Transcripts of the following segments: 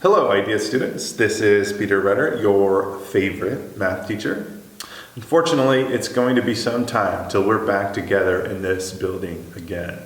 Hello, IDEA students. This is Peter Rutter, your favorite math teacher. Unfortunately, it's going to be some time till we're back together in this building again.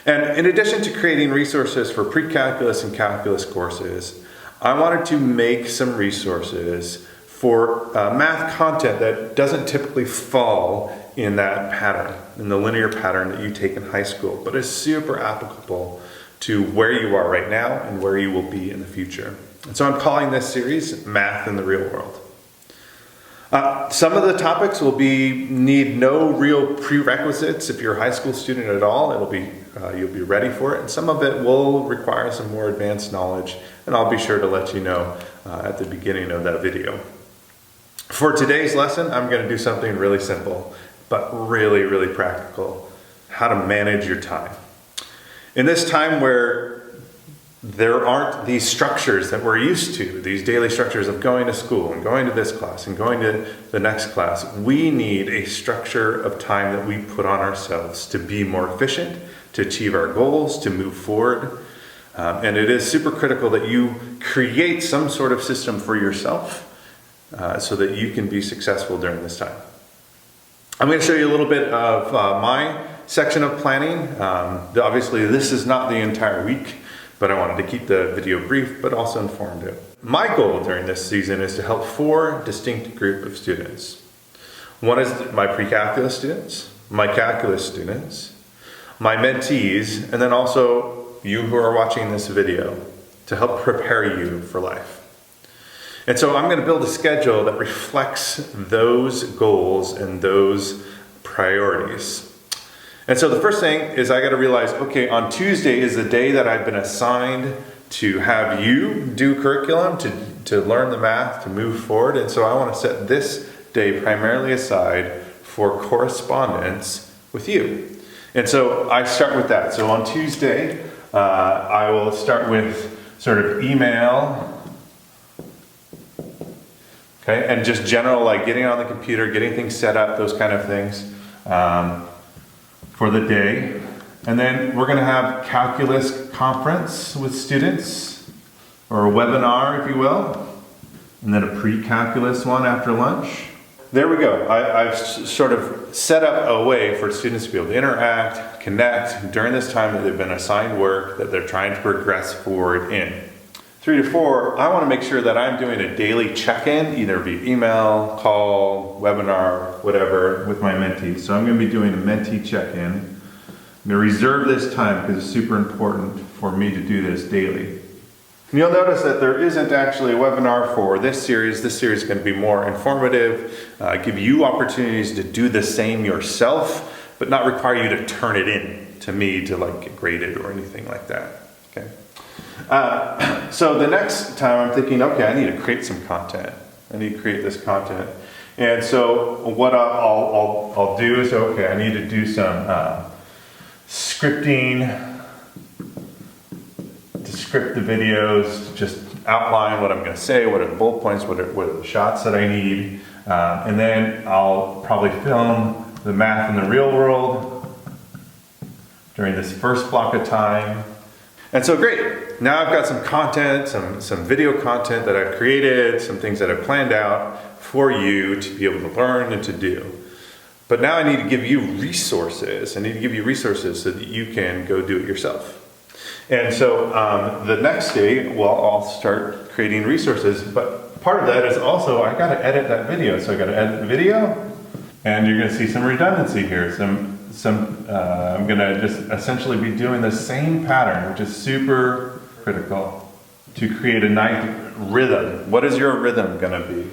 And in addition to creating resources for pre-calculus and calculus courses, I wanted to make some resources for math content that doesn't typically fall in that pattern, in the linear pattern that you take in high school, but is super applicable to where you are right now and where you will be in the future. And so I'm calling this series Math in the Real World. Some of the topics will need no real prerequisites. If you're a high school student at all, you'll be ready for it. And some of it will require some more advanced knowledge, and I'll be sure to let you know at the beginning of that video. For today's lesson, I'm going to do something really simple, but really, really practical. How to manage your time. In this time where there aren't these structures that we're used to, these daily structures of going to school and going to this class and going to the next class, we need a structure of time that we put on ourselves to be more efficient, to achieve our goals, to move forward. And it is super critical that you create some sort of system for yourself so that you can be successful during this time. I'm going to show you a little bit of my section of planning. Obviously, this is not the entire week, but I wanted to keep the video brief, but also informative. My goal during this season is to help 4 distinct groups of students. One is my pre-calculus students, my calculus students, my mentees, and then also you who are watching this video to help prepare you for life. And so I'm going to build a schedule that reflects those goals and those priorities. And so the first thing is I got to realize, okay, on Tuesday is the day that I've been assigned to have you do curriculum, to learn the math, to move forward. And so I want to set this day primarily aside for correspondence with you. And so I start with that. So on Tuesday, I will start with sort of email, okay, and just general, like getting on the computer, getting things set up, those kind of things. For the day. And then we're going to have calculus conference with students, or a webinar if you will, and then a pre-calculus one after lunch. There we go. I've sort of set up a way for students to be able to interact, connect during this time that they've been assigned work that they're trying to progress forward in. 3 to 4, I want to make sure that I'm doing a daily check-in, either via email, call, webinar, whatever, with my mentees. So I'm going to be doing a mentee check-in. I'm going to reserve this time because it's super important for me to do this daily. And you'll notice that there isn't actually a webinar for this series. This series is going to be more informative, give you opportunities to do the same yourself, but not require you to turn it in to me to like get graded or anything like that. Okay. So the next time I'm thinking, okay, I need to create some content. I need to create this content. And so what I'll do is, okay, I need to do some scripting to script the videos, just outline what I'm going to say, what are the bullet points, what are the shots that I need. And then I'll probably film the math in the real world during this first block of time. And so great, now I've got some content, some video content that I've created, some things that I've planned out for you to be able to learn and to do. But now I need to give you resources. I need to give you resources so that you can go do it yourself. And so the next day, well, I'll start creating resources, but part of that is also I got to edit that video. So I got to edit the video, and you're going to see some redundancy here. I'm going to just essentially be doing the same pattern, which is super critical to create a nice rhythm. What is your rhythm going to be?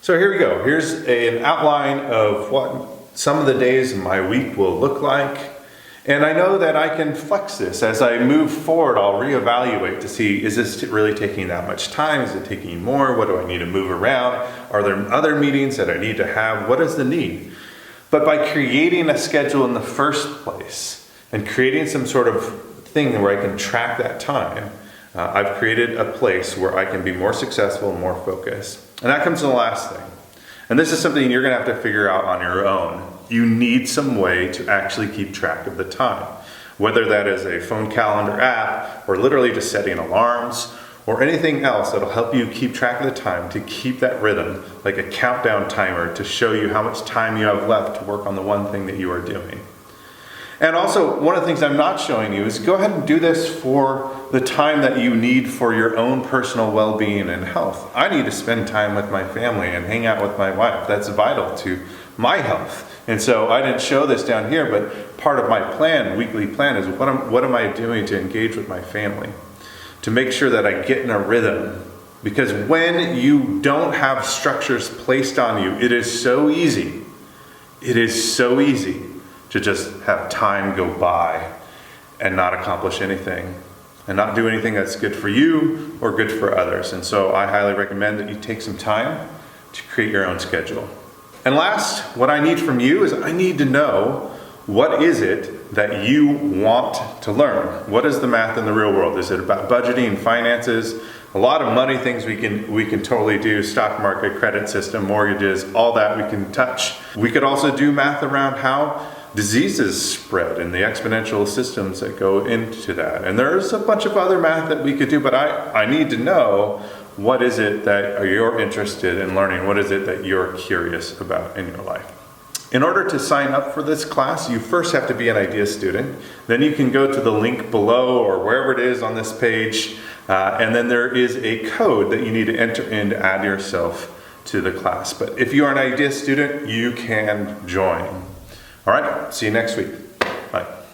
So here we go. Here's an outline of what some of the days of my week will look like. And I know that I can flex this. As I move forward, I'll reevaluate to see, is this really taking that much time? Is it taking more? What do I need to move around? Are there other meetings that I need to have? What is the need? But by creating a schedule in the first place and creating some sort of thing where I can track that time, I've created a place where I can be more successful and more focused. And that comes to the last thing. And this is something you're going to have to figure out on your own. You need some way to actually keep track of the time. Whether that is a phone calendar app, or literally just setting alarms, or anything else that'll help you keep track of the time, to keep that rhythm, like a countdown timer to show you how much time you have left to work on the one thing that you are doing. And also, one of the things I'm not showing you is go ahead and do this for the time that you need for your own personal well-being and health. I need to spend time with my family and hang out with my wife. That's vital to my health. And so I didn't show this down here, but part of my plan, weekly plan, is what am I doing to engage with my family? To make sure that I get in a rhythm. Because when you don't have structures placed on you, it is so easy to just have time go by and not accomplish anything and not do anything that's good for you or good for others. And so I highly recommend that you take some time to create your own schedule. And last, what I need from you is I need to know, what is it that you want to learn? What is the math in the real world? Is it about budgeting, finances, a lot of money things we can totally do, stock market, credit system, mortgages, all that we can touch. We could also do math around how diseases spread and the exponential systems that go into that. And there's a bunch of other math that we could do, but I need to know, what is it that you're interested in learning? What is it that you're curious about in your life? In order to sign up for this class, you first have to be an IDEA student. Then you can go to the link below or wherever it is on this page, and then there is a code that you need to enter in to add yourself to the class. But if you are an IDEA student, you can join. All right, see you next week.